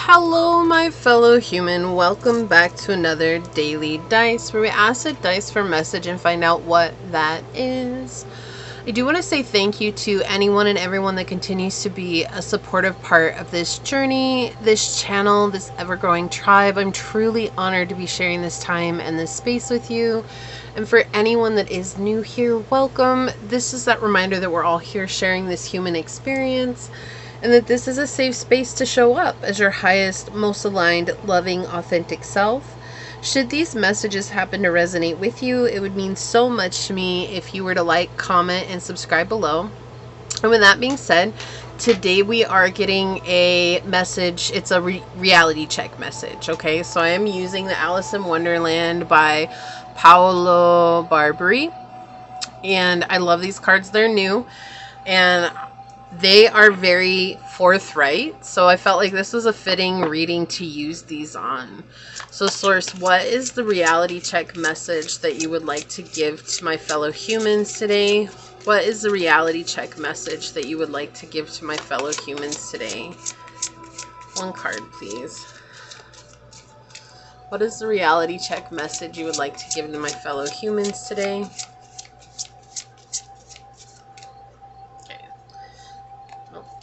Hello, my fellow human. Welcome back to another daily dice where we ask the dice for message and find out what that is. I do want to say thank you to anyone and everyone that continues to be a supportive part of this journey, this channel, this ever-growing tribe. I'm truly honored to be sharing this time and this space with you. And for anyone that is new here, welcome. This is that reminder that we're all here sharing this human experience, and that this is a safe space to show up as your highest, most aligned, loving, authentic self. Should these messages happen to resonate with you, it would mean so much to me if you were to like, comment, and subscribe below. And with that being said, today we are getting a message. It's a reality check message, okay? So I am using the Alice in Wonderland by Paolo Barberi. And I love these cards. They're new. And they are very forthright, so I felt like this was a fitting reading to use these on. So Source, what is the reality check message that you would like to give to my fellow humans today? What is the reality check message that you would like to give to my fellow humans today? One card, please. What is the reality check message you would like to give to my fellow humans today?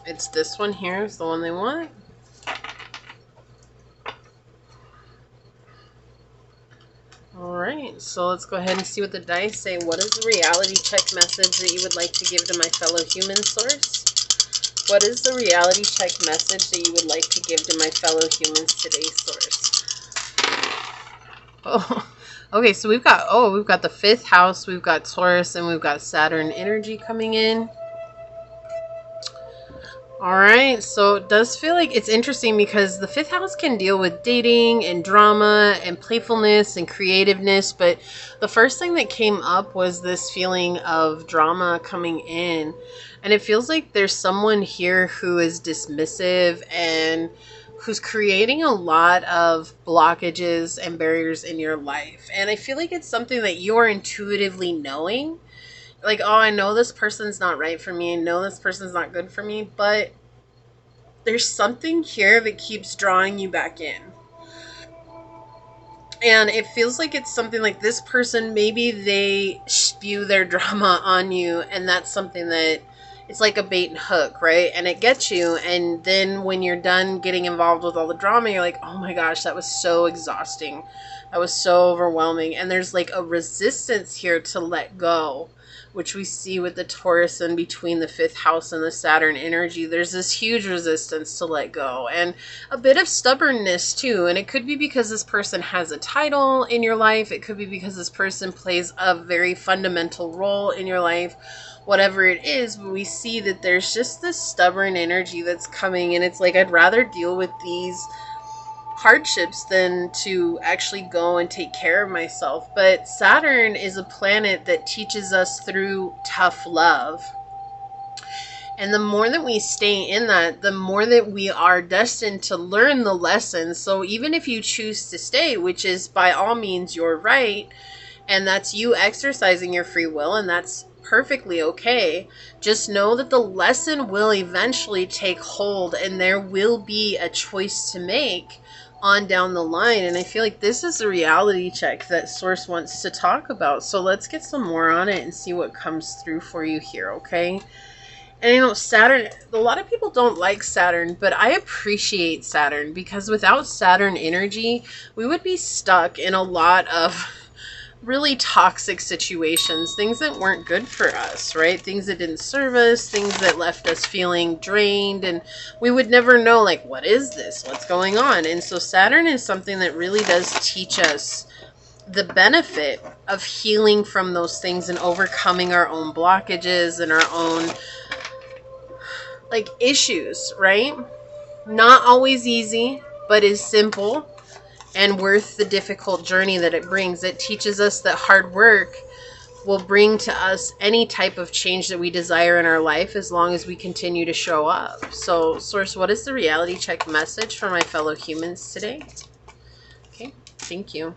It's this one here is the one they want. Alright, so let's go ahead and see what the dice say. What is the reality check message that you would like to give to my fellow human, Source? What is the reality check message that you would like to give to my fellow humans today, Source? Oh, okay, so we've got the 5th house, we've got Taurus, and we've got Saturn energy coming in. Alright, so it does feel like it's interesting because the 5th house can deal with dating and drama and playfulness and creativeness, but the first thing that came up was this feeling of drama coming in. And it feels like there's someone here who is dismissive and who's creating a lot of blockages and barriers in your life. And I feel like it's something that you're intuitively knowing. Like, oh, I know this person's not right for me. I know this person's not good for me. But there's something here that keeps drawing you back in. And it feels like it's something like this person, maybe they spew their drama on you. And that's something that it's like a bait and hook, right? And it gets you. And then when you're done getting involved with all the drama, you're like, oh my gosh, that was so exhausting. That was so overwhelming. And there's like a resistance here to let go, which we see with the Taurus in between the 5th house and the Saturn energy. There's this huge resistance to let go and a bit of stubbornness too. And it could be because this person has a title in your life. It could be because this person plays a very fundamental role in your life. Whatever it is, but we see that there's just this stubborn energy that's coming, and it's like, I'd rather deal with these hardships than to actually go and take care of myself. But Saturn is a planet that teaches us through tough love. And the more that we stay in that, the more that we are destined to learn the lessons. So even if you choose to stay, which is by all means your right, and that's you exercising your free will, and that's perfectly okay, just know that the lesson will eventually take hold, and there will be a choice to make on down the line. And I feel like this is a reality check that Source wants to talk about. So let's get some more on it and see what comes through for you here, okay? And you know, Saturn, a lot of people don't like Saturn, but I appreciate Saturn because without Saturn energy, we would be stuck in a lot of really toxic situations, things that weren't good for us, right? Things that didn't serve us, things that left us feeling drained, and we would never know, like, what is this? What's going on? And so Saturn is something that really does teach us the benefit of healing from those things and overcoming our own blockages and our own, like, issues, right? Not always easy, but is simple and worth the difficult journey that it brings. It teaches us that hard work will bring to us any type of change that we desire in our life as long as we continue to show up. So, Source, what is the reality check message for my fellow humans today? Okay, thank you.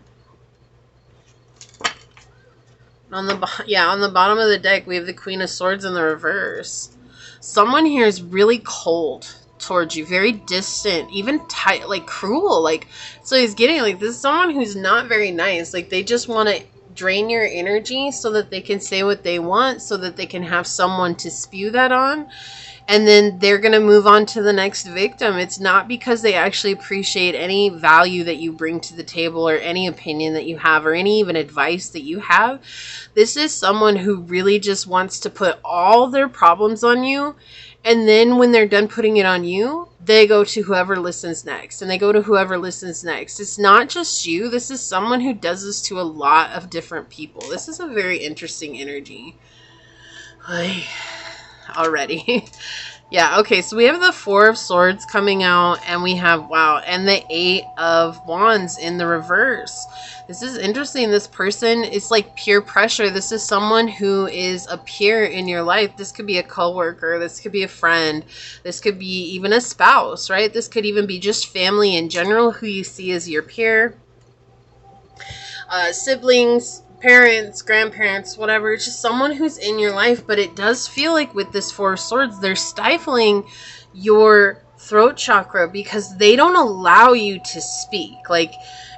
On the bottom of the deck, we have the Queen of Swords in the reverse. Someone here is really cold towards you, very distant, even tight, like cruel. Like, so he's getting like, this is someone who's not very nice. Like, they just want to drain your energy so that they can say what they want, so that they can have someone to spew that on. And then they're going to move on to the next victim. It's not because they actually appreciate any value that you bring to the table, or any opinion that you have, or any even advice that you have. This is someone who really just wants to put all their problems on you. And then when they're done putting it on you, they go to whoever listens next. And they go to whoever listens next. It's not just you. This is someone who does this to a lot of different people. This is a very interesting energy. Already. Yeah, okay, so we have the Four of Swords coming out, and we have, wow, and the Eight of Wands in the reverse. This is interesting. This person is like peer pressure. This is someone who is a peer in your life. This could be a coworker. This could be a friend. This could be even a spouse, right? This could even be just family in general who you see as your peer. Siblings, parents, grandparents, whatever. It's just someone who's in your life. But it does feel like with this Four of Swords, they're stifling your throat chakra because they don't allow you to speak. Like,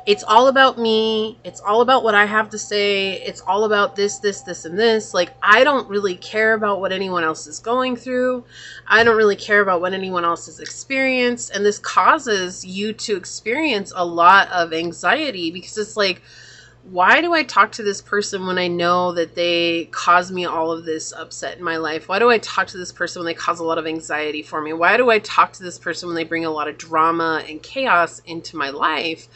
it's all about me. It's all about what I have to say. It's all about this, this, this, and this. Like, I don't really care about what anyone else is going through. I don't really care about what anyone else has experienced. And this causes you to experience a lot of anxiety because it's like, why do I talk to this person when I know that they cause me all of this upset in my life? Why do I talk to this person when they cause a lot of anxiety for me? Why do I talk to this person when they bring a lot of drama and chaos into my life?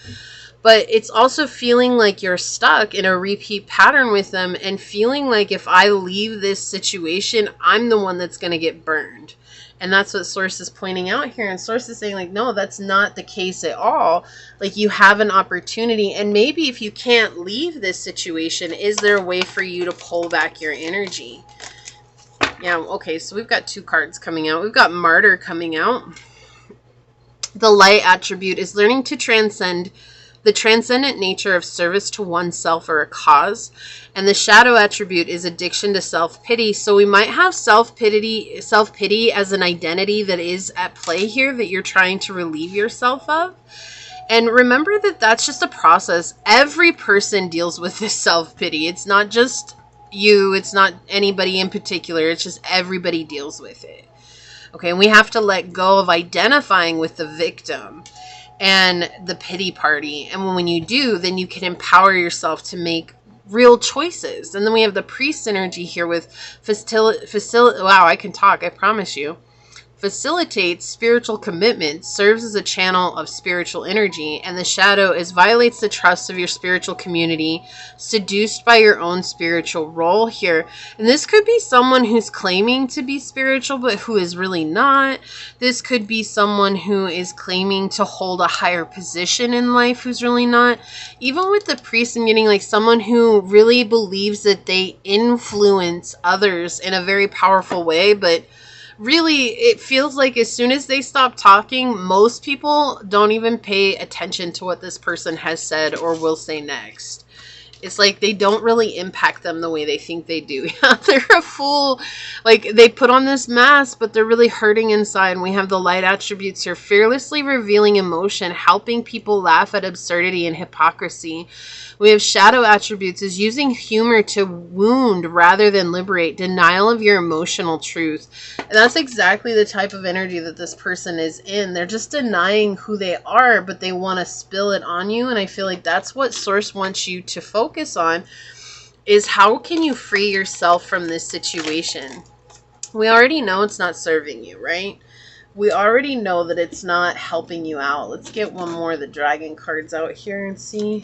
But it's also feeling like you're stuck in a repeat pattern with them, and feeling like if I leave this situation, I'm the one that's going to get burned. And that's what Source is pointing out here. And Source is saying, like, no, that's not the case at all. Like, you have an opportunity. And maybe if you can't leave this situation, is there a way for you to pull back your energy? Yeah, okay, so we've got two cards coming out. We've got Martyr coming out. The light attribute is learning to transcend the transcendent nature of service to oneself or a cause. And the shadow attribute is addiction to self-pity. So we might have self-pity as an identity that is at play here that you're trying to relieve yourself of. And remember that that's just a process. Every person deals with this self-pity. It's not just you. It's not anybody in particular. It's just everybody deals with it. Okay, and we have to let go of identifying with the victim and the pity party. And when you do, then you can empower yourself to make real choices. And then we have the priest energy here with wow, I can talk, I promise you. Facilitates spiritual commitment, serves as a channel of spiritual energy, and the shadow is violates the trust of your spiritual community, seduced by your own spiritual role here. And this could be someone who's claiming to be spiritual, but who is really not. This could be someone who is claiming to hold a higher position in life, who's really not. Even with the priest, I'm getting like someone who really believes that they influence others in a very powerful way, but really, it feels like as soon as they stop talking, most people don't even pay attention to what this person has said or will say next. It's like they don't really impact them the way they think they do. They're a fool. Like, they put on this mask, but they're really hurting inside. And we have the light attributes here. Fearlessly revealing emotion, helping people laugh at absurdity and hypocrisy. We have shadow attributes is using humor to wound rather than liberate. Denial of your emotional truth. And that's exactly the type of energy that this person is in. They're just denying who they are, but they want to spill it on you. And I feel like that's what Source wants you to focus on, is how can you free yourself from this situation? We already know it's not serving you, right? We already know that it's not helping you out. Let's get one more of the dragon cards out here and see.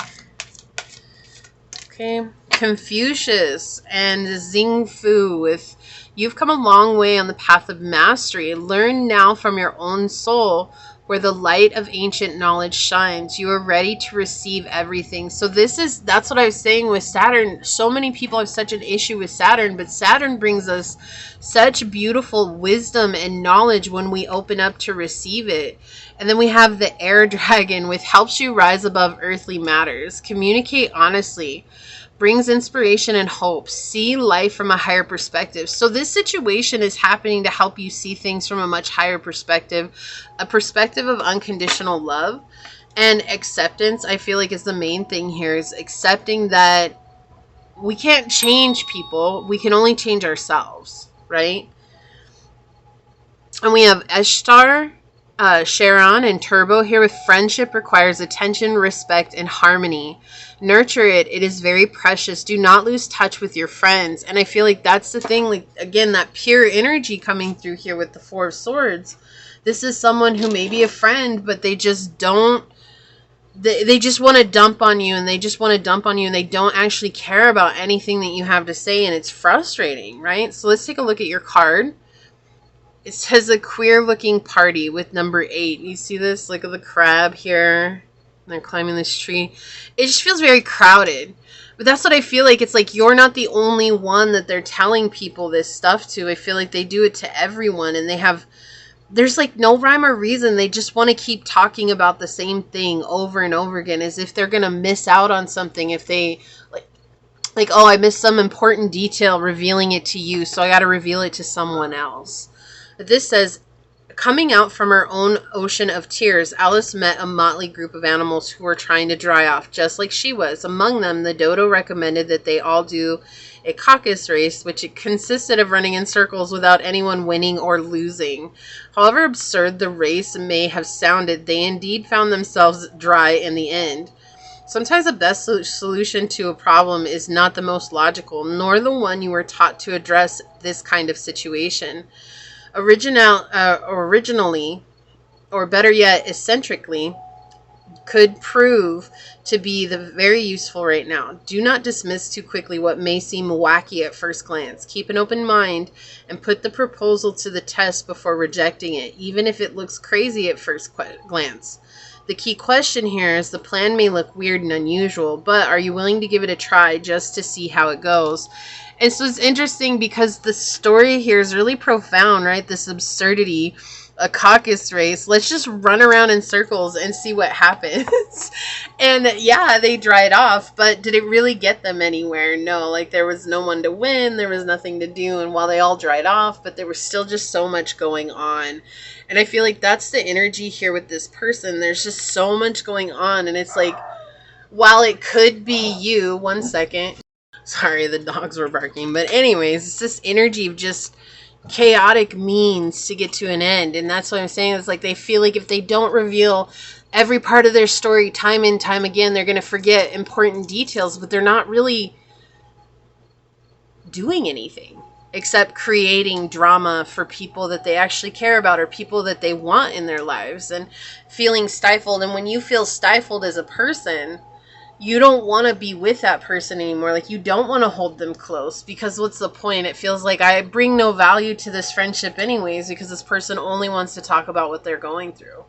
Okay, Confucius and Xing Fu with you've come a long way on the path of mastery. Learn now from your own soul where the light of ancient knowledge shines. You are ready to receive everything. So that's what I was saying with Saturn. So many people have such an issue with Saturn, but Saturn brings us such beautiful wisdom and knowledge when we open up to receive it. And then we have the air dragon, which helps you rise above earthly matters. Communicate honestly. brings inspiration and hope. See life from a higher perspective. So this situation is happening to help you see things from a much higher perspective, a perspective of unconditional love and acceptance. I feel like is the main thing here, is accepting that we can't change people. We can only change ourselves, right? And we have Eshtar, Sharon, and Turbo here with friendship requires attention, respect, and harmony. Nurture it. It is very precious. Do not lose touch with your friends. And I feel like that's the thing. Like, again, that pure energy coming through here with the Four of Swords. This is someone who may be a friend, but they just don't. They just want to dump on you, and they just want to dump on you, and they don't actually care about anything that you have to say, and it's frustrating, right? So let's take a look at your card. It says a queer looking party with number 8. You see this? Look at the crab here. They're climbing this tree. It just feels very crowded. But that's what I feel like. It's like you're not the only one that they're telling people this stuff to. I feel like they do it to everyone, and there's like no rhyme or reason. They just want to keep talking about the same thing over and over again, as if they're going to miss out on something if they like, oh, I missed some important detail revealing it to you, so I got to reveal it to someone else. But this says, coming out from her own ocean of tears, Alice met a motley group of animals who were trying to dry off, just like she was. Among them, the dodo recommended that they all do a caucus race, which it consisted of running in circles without anyone winning or losing. However absurd the race may have sounded, they indeed found themselves dry in the end. Sometimes the best solution to a problem is not the most logical, nor the one you were taught to address this kind of situation. Originally, or better yet, eccentrically, could prove to be very useful right now. Do not dismiss too quickly what may seem wacky at first glance. Keep an open mind and put the proposal to the test before rejecting it, even if it looks crazy at first glance. The key question here is the plan may look weird and unusual, but are you willing to give it a try just to see how it goes? And so it's interesting because the story here is really profound, right? This absurdity, a caucus race. Let's just run around in circles and see what happens. And yeah, they dried off, but did it really get them anywhere? No, like there was no one to win. There was nothing to do. And while they all dried off, but there was still just so much going on. And I feel like that's the energy here with this person. There's just so much going on. And it's like, while it could be you, one second. Sorry, the dogs were barking. But anyways, it's this energy of just chaotic means to get to an end. And that's what I'm saying. It's like they feel like if they don't reveal every part of their story time and time again, they're going to forget important details. But they're not really doing anything except creating drama for people that they actually care about or people that they want in their lives, and feeling stifled. And when you feel stifled as a person, you don't want to be with that person anymore. Like, you don't want to hold them close, because what's the point? It feels like I bring no value to this friendship anyways, because this person only wants to talk about what they're going through.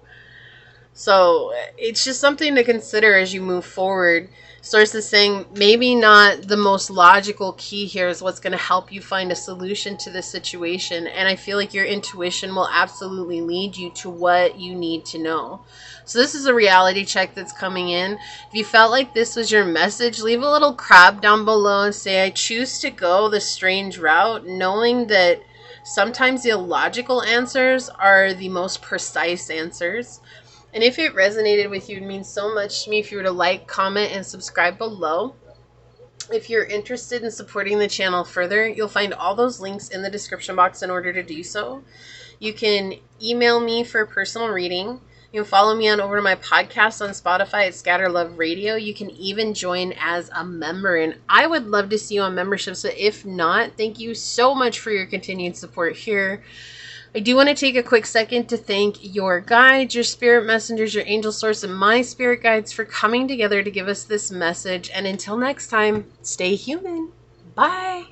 So it's just something to consider as you move forward. Source is saying maybe not the most logical key here is what's going to help you find a solution to this situation. And I feel like your intuition will absolutely lead you to what you need to know. So this is a reality check that's coming in. If you felt like this was your message, leave a little crab down below and say, I choose to go the strange route, knowing that sometimes the illogical answers are the most precise answers. And if it resonated with you, it means so much to me if you were to like, comment, and subscribe below. If you're interested in supporting the channel further, you'll find all those links in the description box in order to do so. You can email me for a personal reading. You can follow me on over to my podcast on Spotify at Scatter Love Radio. You can even join as a member, and I would love to see you on membership. So if not, thank you so much for your continued support here. I do want to take a quick second to thank your guides, your spirit messengers, your angel source, and my spirit guides for coming together to give us this message. And until next time, stay human. Bye.